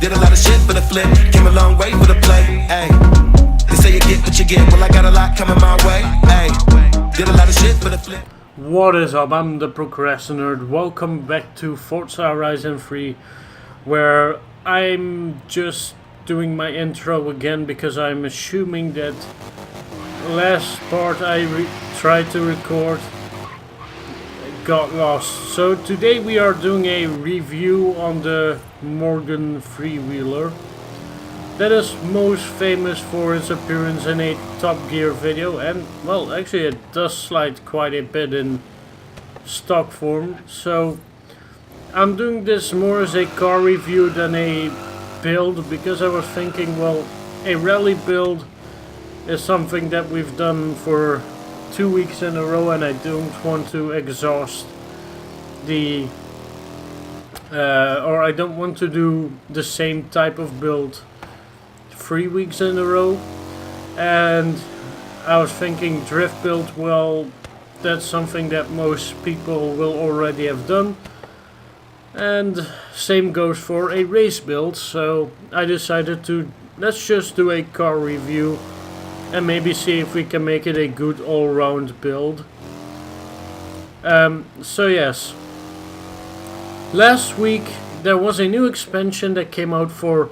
Did a lot of shit for the flip, came a long way for the play. Ay, they say you get what you get, well I got a lot coming my way. Ay, did a lot of shit for the flip. What is up? I'm the Procrastinator. Welcome back to Forza Horizon 3, where I'm just doing my intro again because I'm assuming that last part I tried to record got lost. So today we are doing a review on the Morgan freewheeler that is most famous for its appearance in a Top Gear video, and well, actually it does slide quite a bit in stock form. So I'm doing this more as a car review than a build, because I was thinking, well, a rally build is something that we've done for 2 weeks in a row, and I don't want to exhaust the or I don't want to do the same type of build 3 weeks in a row. And I was thinking drift build, well, that's something that most people will already have done, and same goes for a race build. So I decided to, let's just do a car review and maybe see if we can make it a good all-round build. So yes, last week there was a new expansion that came out for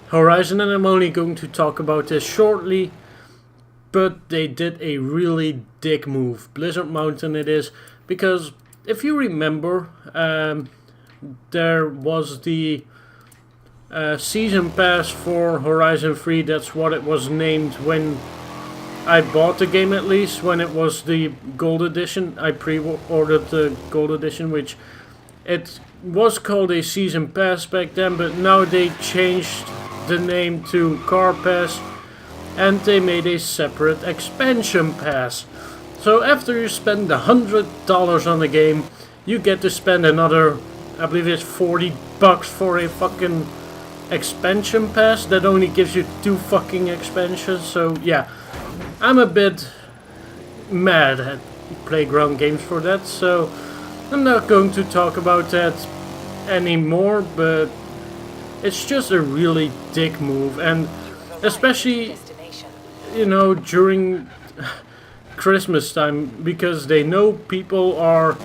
Horizon, and I'm only going to talk about this shortly, but they did a really dick move. Blizzard Mountain it is, because if you remember, there was the season pass for Horizon 3, that's what it was named when I bought the game, at least when it was the gold edition. I pre-ordered the gold edition, which it was called a season pass back then, but now they changed the name to car pass and they made a separate expansion pass. So after you spend $100 on the game, you get to spend another, I believe it's $40 for a fucking expansion pass that only gives you 2 fucking expansions. So yeah, I'm a bit mad at Playground Games for that, so I'm not going to talk about that anymore, but it's just a really dick move, and especially, you know, during Christmas time, because they know people are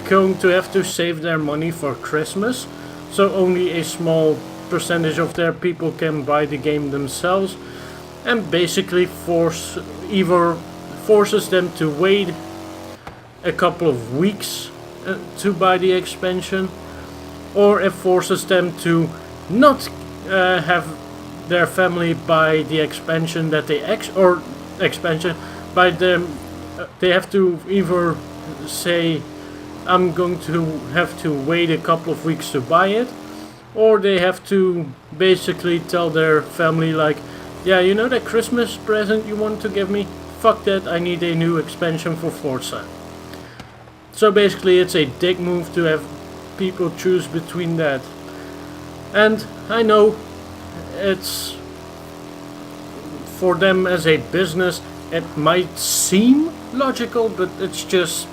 going to have to save their money for Christmas, so only a small percentage of their people can buy the game themselves, and basically forces them to wait a couple of weeks to buy the expansion, or it forces them to not have their family buy the expansion that they they have to either say, I'm going to have to wait a couple of weeks to buy it, or they have to basically tell their family, like, yeah, you know that Christmas present you want to give me? Fuck that, I need a new expansion for Forza. So basically it's a dick move to have people choose between that. And I know it's, for them as a business, it might seem logical, but it's just,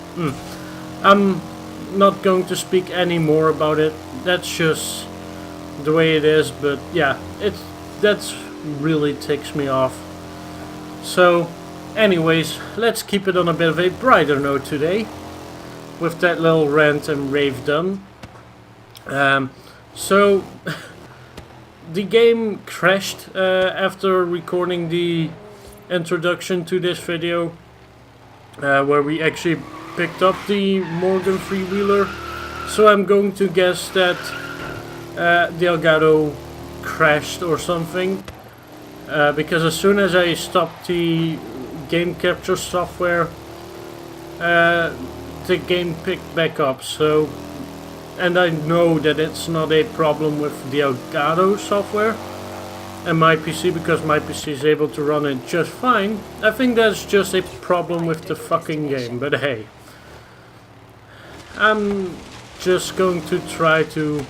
I'm not going to speak any more about it. That's just the way it is. But yeah, that's really ticks me off. So anyways, let's keep it on a bit of a brighter note today, with that little rant and rave done. So the game crashed after recording the introduction to this video, where we actually picked up the Morgan freewheeler. So I'm going to guess that the Elgato crashed or something, because as soon as I stopped the game capture software, the game picked back up. So, and I know that it's not a problem with the Elgato software and my PC, because my PC is able to run it just fine. I think that's just a problem with the fucking game, but hey, I'm just going to try to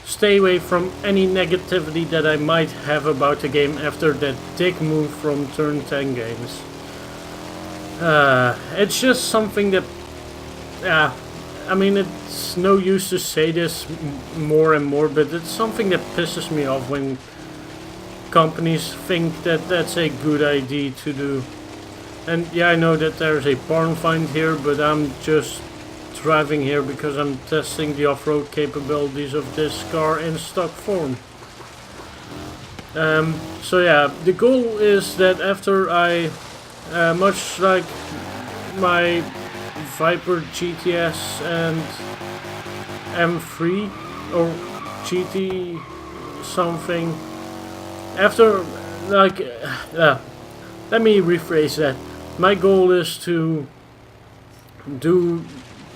stay away from any negativity that I might have about the game after that dick move from Turn 10 Games. It's just something that, I mean, it's no use to say this more and more, but it's something that pisses me off when companies think that that's a good idea to do. And yeah, I know that there's a barn find here, but I'm just driving here because I'm testing the off-road capabilities of this car in stock form. So yeah, the goal is that after I, much like my Viper GTS and M3 or GT something, after like, let me rephrase that. My goal is to do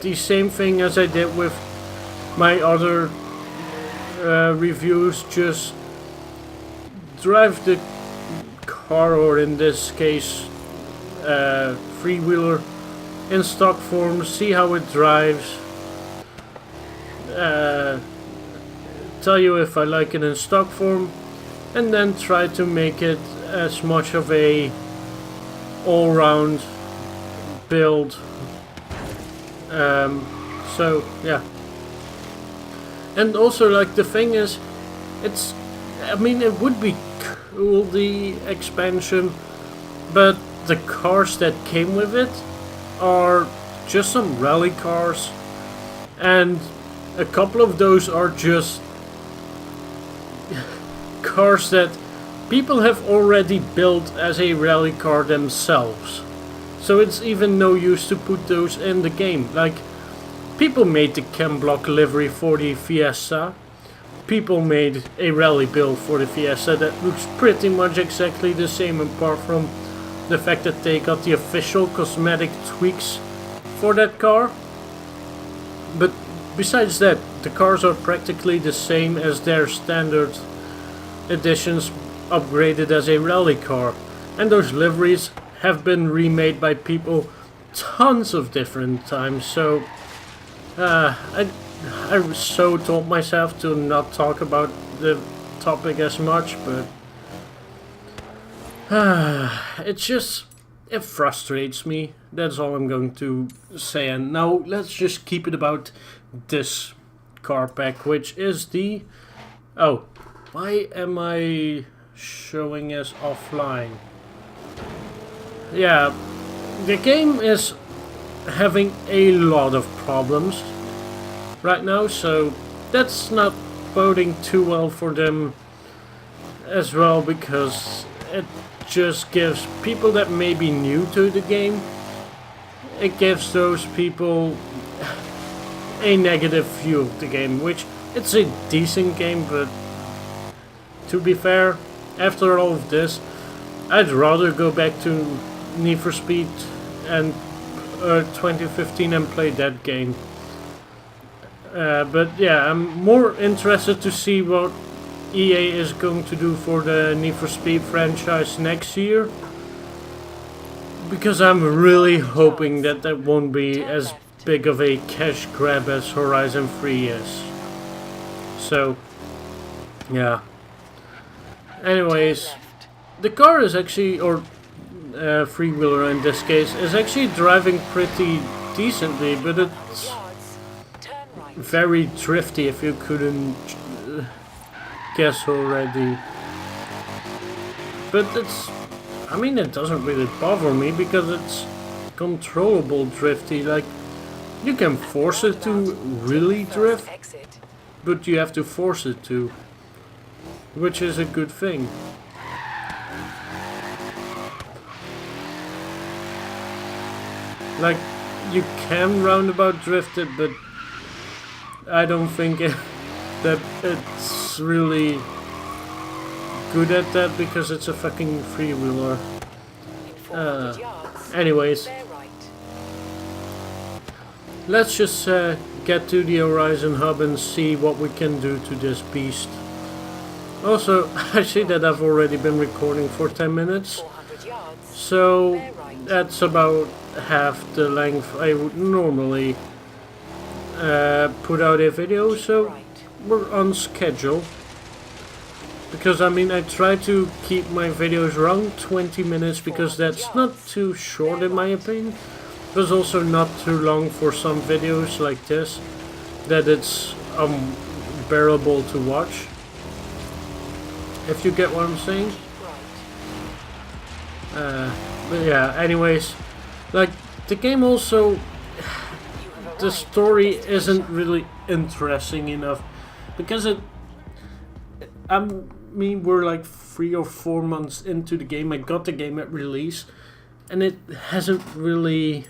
the same thing as I did with my other reviews, just drive the car, or in this case freewheeler, in stock form, see how it drives, tell you if I like it in stock form, and then try to make it as much of a all-round build. So yeah, and also, like, the thing is, it's, I mean, it would be cool, the expansion, but the cars that came with it are just some rally cars, and a couple of those are just cars that people have already built as a rally car themselves. So it's even no use to put those in the game. Like, people made the chem block livery for the Fiesta. People made a rally build for the Fiesta that looks pretty much exactly the same, apart from the fact that they got the official cosmetic tweaks for that car. But besides that, the cars are practically the same as their standard editions upgraded as a rally car. And those liveries have been remade by people tons of different times. So I so told myself to not talk about the topic as much, but it's just, it frustrates me. That's all I'm going to say. And now let's just keep it about this car pack, which is the, oh, why am I showing as offline? Yeah, the game is having a lot of problems right now, so that's not boding too well for them as well, because it just gives people that may be new to the game, it gives those people a negative view of the game, which it's a decent game, but to be fair, after all of this, I'd rather go back to Need for Speed and 2015 and play that game. But yeah, I'm more interested to see what EA is going to do for the Need for Speed franchise next year, because I'm really hoping that that won't be as big of a cash grab as Horizon 3 is. So yeah, anyways, the car is actually, or freewheeler in this case, is actually driving pretty decently, but it's very drifty, if you couldn't guess already. But it's, I mean, it doesn't really bother me because it's controllable drifty. Like, you can force it to really drift, but you have to force it to, which is a good thing. Like, you can roundabout drift it, but I don't think that it's really good at that, because it's a fucking freewheeler. Anyways, let's just get to the Horizon hub and see what we can do to this beast. Also, I see that I've already been recording for 10 minutes, so that's about half the length I would normally put out a video, so we're on schedule. Because I mean, I try to keep my videos around 20 minutes, because that's not too short in my opinion. was also not too long for some videos like this, that it's bearable to watch. If you get what I'm saying. But yeah, anyways, like the game also, the story isn't really interesting enough because I mean, we're like 3 or 4 months into the game. I got the game at release, and it hasn't really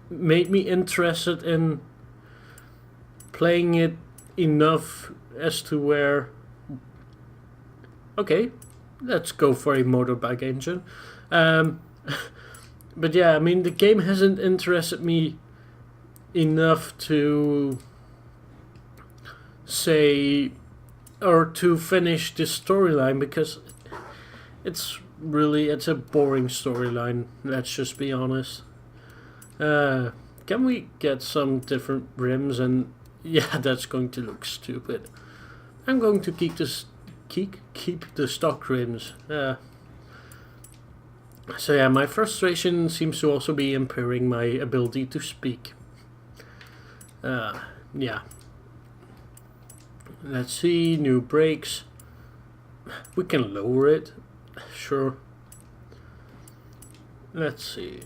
made me interested in playing it enough as to where, okay, let's go for a motorbike engine. But yeah, I mean, the game hasn't interested me enough to say, or to finish this storyline, because it's a boring storyline, let's just be honest. Can we get some different rims? And yeah, that's going to look stupid. I'm going to keep the stock rims. So yeah, my frustration seems to also be impairing my ability to speak. Yeah. Let's see, new brakes. We can lower it, sure. Let's see,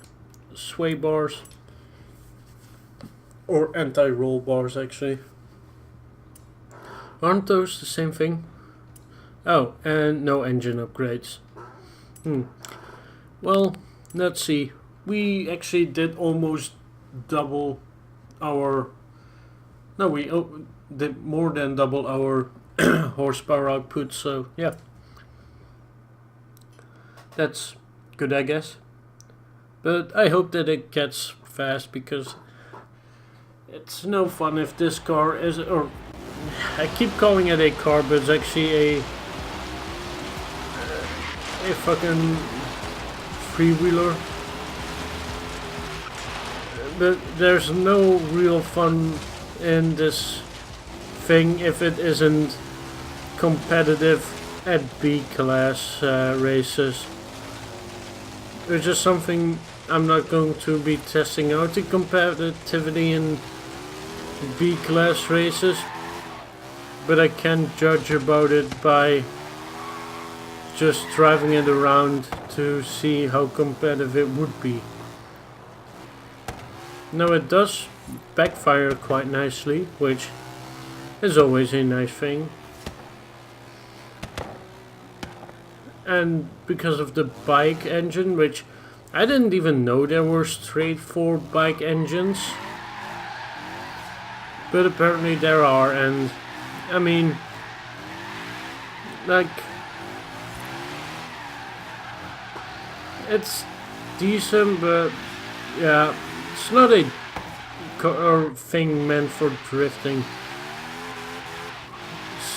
sway bars. Or anti-roll bars, actually. Aren't those the same thing? Oh, and no engine upgrades. Well, let's see. We actually did almost double our... No, we did more than double our horsepower output, so yeah. That's good, I guess. But I hope that it gets fast, because it's no fun if this car is... or I keep calling it a car, but it's actually a fucking freewheeler. But there's no real fun in this thing if it isn't competitive at B-class races. It's just something I'm not going to be testing out, the competitivity in B-class races, but I can judge about it by just driving it around to see how competitive it would be. Now it does backfire quite nicely, which is always a nice thing. And because of the bike engine, which I didn't even know there were straight 4 bike engines, but apparently there are. And I mean, like, it's decent, but yeah, it's not a thing meant for drifting.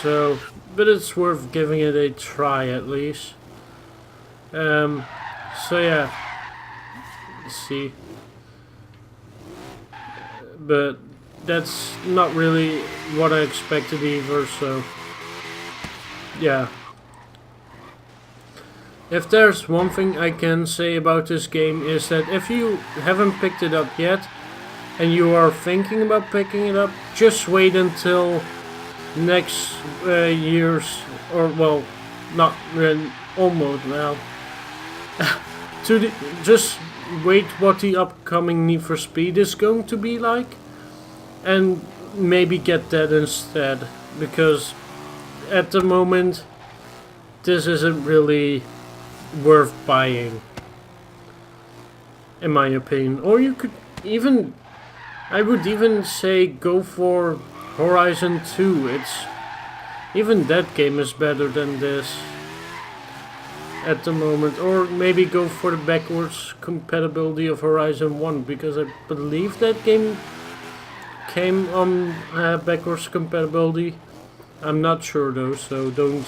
So, but it's worth giving it a try at least. So yeah, let's see. But that's not really what I expected either, so yeah. If there's one thing I can say about this game, is that if you haven't picked it up yet and you are thinking about picking it up, just wait until next year's, or well, not almost now. Just wait what the upcoming Need for Speed is going to be like, and maybe get that instead, because at the moment this isn't really worth buying, in my opinion. Or you could even, I would even say, go for Horizon 2. Even that game is better than this at the moment. Or maybe go for the backwards compatibility of Horizon 1, because I believe that game came on backwards compatibility. I'm not sure though, so don't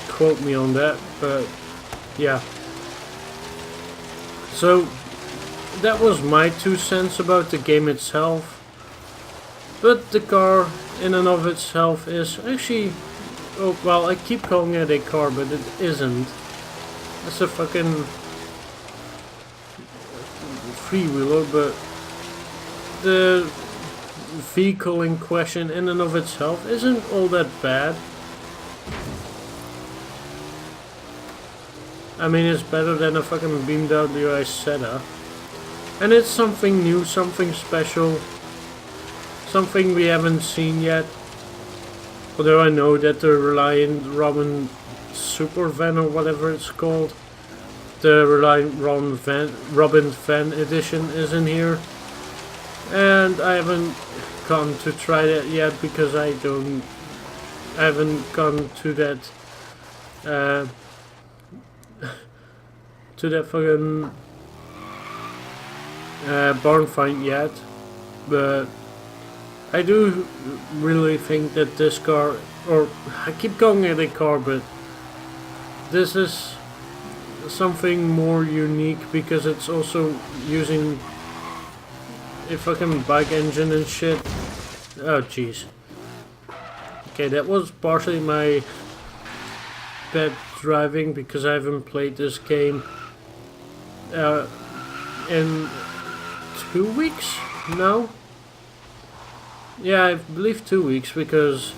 quote me on that, but yeah. So that was my 2 cents about the game itself. But the car in and of itself is actually, oh well, I keep calling it a car, but it isn't. It's a fucking three-wheeler, but the vehicle in question in and of itself isn't all that bad. I mean, it's better than a fucking BMW Isetta. And it's something new, something special, something we haven't seen yet. Although I know that the Reliant Robin Super Van or whatever it's called, the Reliant Robin Van edition is in here. And I haven't gone to try that yet because I haven't gone to that fucking barn find yet, but I do really think that this car, or I keep calling it a car, but this is something more unique because it's also using a fucking bike engine and shit. Oh jeez. Okay, that was partially my bad driving because I haven't played this game in 2 weeks now. Yeah, I believe 2 weeks because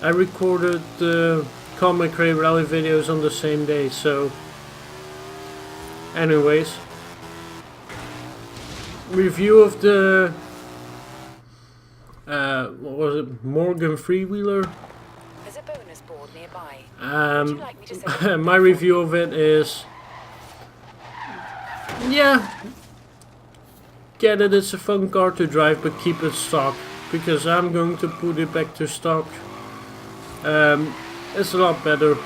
I recorded the Comic Ray Rally videos on the same day, so anyways, review of the what was it, Morgan Freewheeler. There's a bonus board nearby. Would you like me to say My review of it is, yeah, get it, it's a fun car to drive, but keep it stock, because I'm going to put it back to stock. It's a lot better.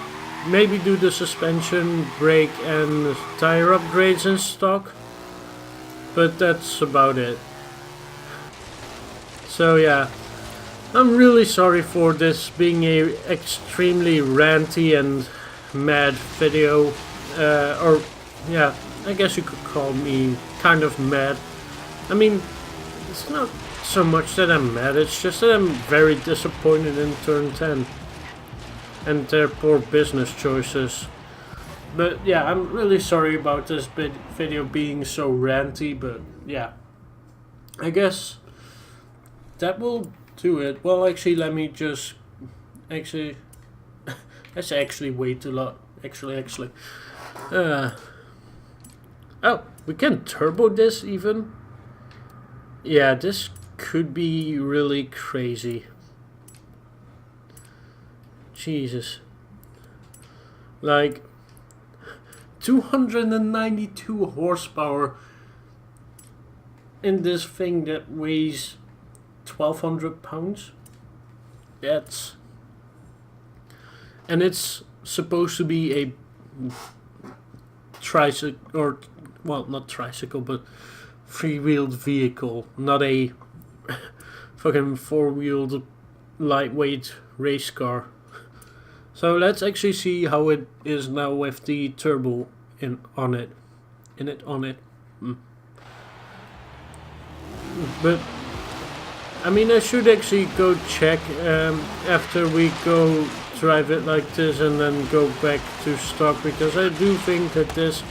Maybe do the suspension, brake and tire upgrades in stock, but that's about it. So yeah, I'm really sorry for this being a extremely ranty and mad video, or yeah, I guess you could call me kind of mad. I mean, it's not so much that I'm mad, it's just that I'm very disappointed in Turn 10 and their poor business choices. But yeah, I'm really sorry about this video being so ranty, but yeah, I guess that will do it. Well, actually, let me just that's actually way too loud. Actually, oh, we can turbo this even. Yeah, this could be really crazy. Jesus. Like 292 horsepower in this thing that weighs 1,200 pounds. That's... And it's supposed to be a tricycle, or, well, not tricycle, but three-wheeled vehicle, not a fucking four-wheeled lightweight race car. So let's actually see how it is now with the turbo on it. But I mean, I should actually go check after we go drive it like this and then go back to stock, because I do think that this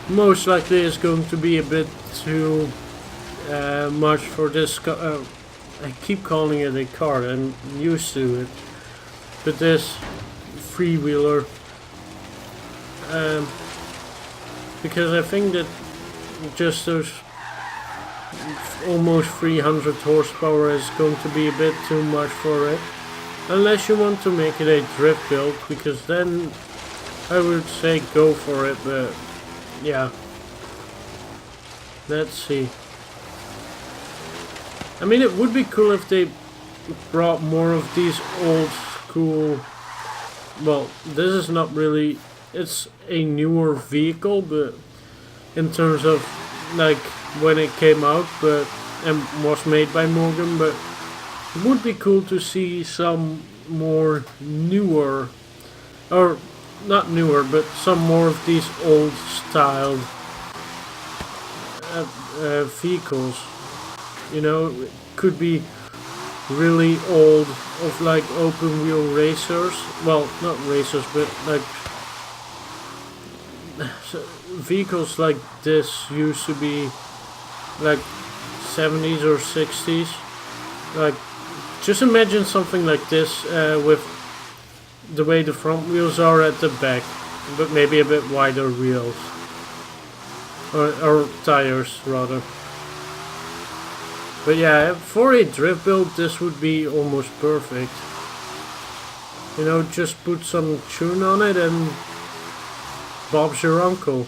most likely is going to be a bit too much for this car. I keep calling it a car, I'm used to it, but this freewheeler, because I think that just those almost 300 horsepower is going to be a bit too much for it, unless you want to make it a drift build, because then I would say go for it. But yeah, let's see. I mean, it would be cool if they brought more of these old school, well, this is not really, it's a newer vehicle, but in terms of like when it came out, but and was made by Morgan, but it would be cool to see some more newer, or not newer, but some more of these old styled vehicles. You know, it could be really old, of like open wheel racers. Well, not racers, but like vehicles like this used to be like 70s or 60s. Like, just imagine something like this with the way the front wheels are at the back, but maybe a bit wider wheels. Or tires, rather. But yeah, for a drift build, this would be almost perfect. You know, just put some tune on it and Bob's your uncle.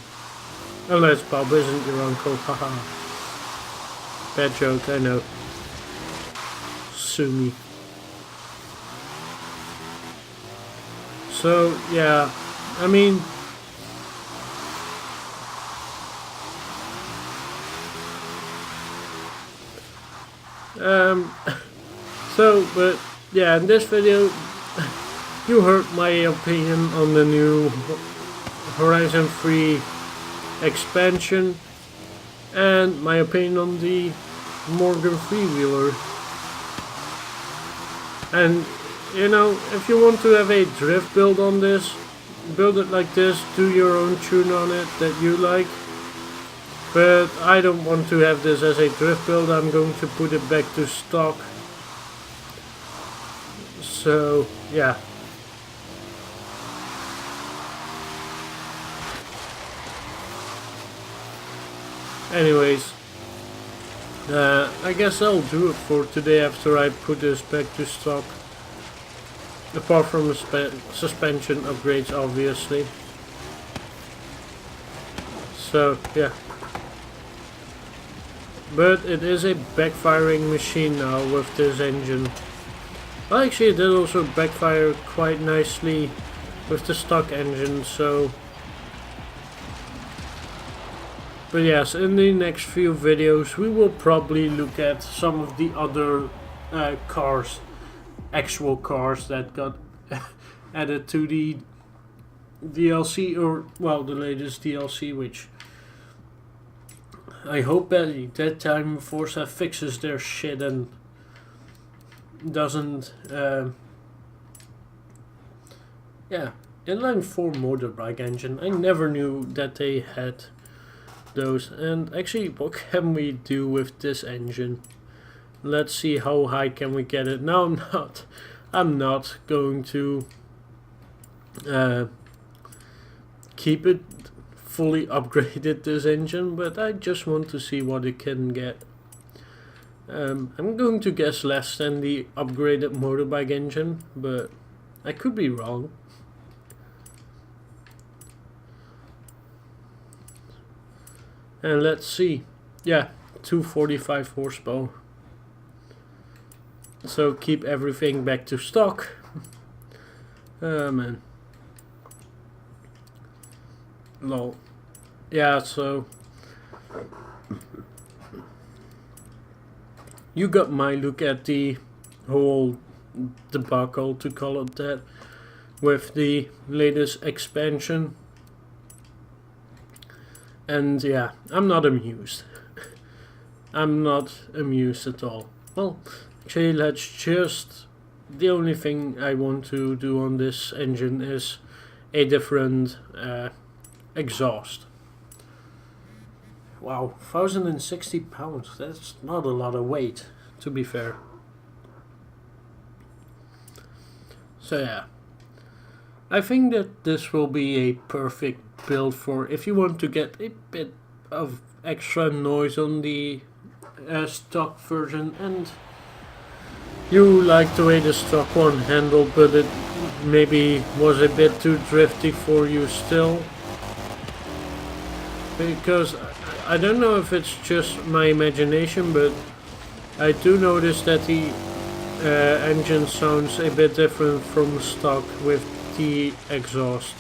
Unless Bob isn't your uncle, haha. Bad joke, I know. Sue me. So, yeah, I mean... but yeah, in this video, you heard my opinion on the new Horizon 3 expansion and my opinion on the Morgan freewheeler. And you know, if you want to have a drift build on this, build it like this, do your own tune on it that you like. But I don't want to have this as a drift build, I'm going to put it back to stock. So, yeah. Anyways, I guess I'll do it for today after I put this back to stock. Apart from the suspension upgrades, obviously. So, yeah. But it is a backfiring machine now with this engine. Well, actually it did also backfire quite nicely with the stock engine, so... But yes, in the next few videos we will probably look at some of the other cars, actual cars that got added to the DLC, or well, the latest DLC, which I hope that that time Forza fixes their shit and doesn't yeah, inline 4 motorbike engine. I never knew that they had those. And actually, what can we do with this engine? Let's see how high can we get it. Now I'm not going to keep it fully upgraded, this engine, but I just want to see what it can get. I'm going to guess less than the upgraded motorbike engine, but I could be wrong. And let's see. Yeah, 245 horsepower. So keep everything back to stock. Man. Lol. Yeah, so you got my look at the whole debacle, to call it that, with the latest expansion. And yeah, I'm not amused. I'm not amused at all. Well, actually, let's just... The only thing I want to do on this engine is a different exhaust. Wow, 1,060 pounds. That's not a lot of weight, to be fair. So yeah, I think that this will be a perfect build for if you want to get a bit of extra noise on the stock version, and you like the way the stock one handled, but it maybe was a bit too drifty for you still. Because I don't know if it's just my imagination, but I do notice that the engine sounds a bit different from stock with the exhaust.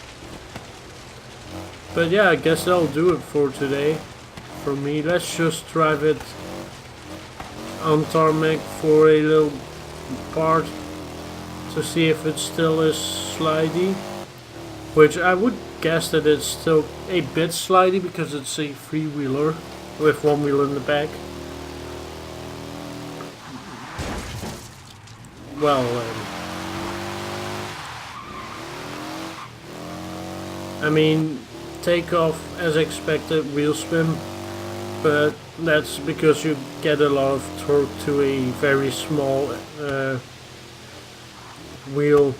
But yeah, I guess that'll do it for today. For me, let's just drive it on tarmac for a little part to see if it still is slidey. Which I would guess that it's still a bit slidey because it's a three-wheeler with one wheel in the back. Well, I mean, takeoff as expected, wheel spin. but that's because you get a lot of torque to a very small wheel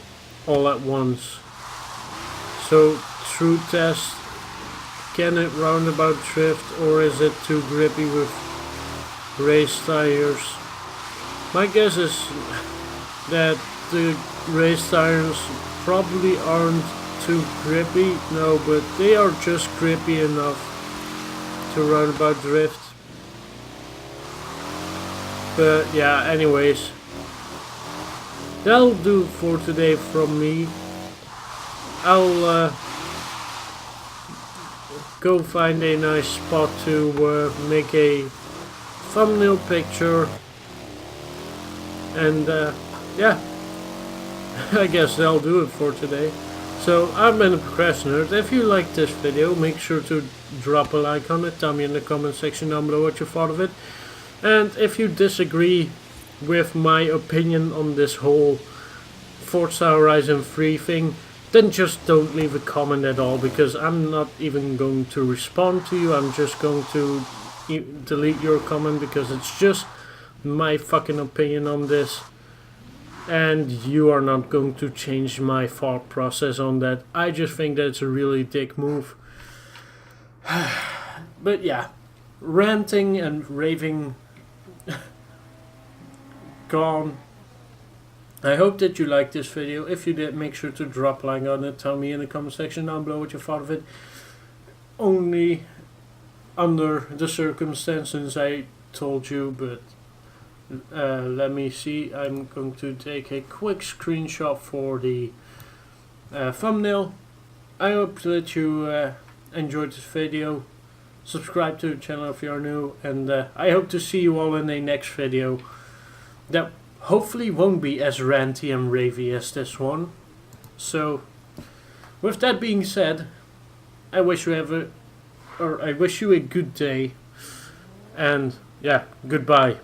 all at once. So true test, can it roundabout drift, or is it too grippy with race tires? My guess is that the race tires probably aren't too grippy, no, but they are just grippy enough to roundabout drift. But yeah, anyways, that'll do for today from me. I'll go find a nice spot to make a thumbnail picture, and yeah, I guess that'll do it for today. So I've been a Procrastinator. If you liked this video, make sure to drop a like on it. Tell me in the comment section down below what you thought of it. And if you disagree with my opinion on this whole Forza Horizon 3 thing, then just don't leave a comment at all, because I'm not even going to respond to you. I'm just going to delete your comment, because it's just my fucking opinion on this, and you are not going to change my thought process on that. I just think that it's a really dick move. But yeah, ranting and raving gone. I hope that you liked this video. If you did, make sure to drop a like on it. Tell me in the comment section down below what you thought of it. Only under the circumstances I told you, but let me see. I'm going to take a quick screenshot for the thumbnail. I hope that you enjoyed this video. Subscribe to the channel if you are new, and I hope to see you all in the next video that hopefully won't be as ranty and ravey as this one. So with that being said, I wish you a good day, and yeah, goodbye.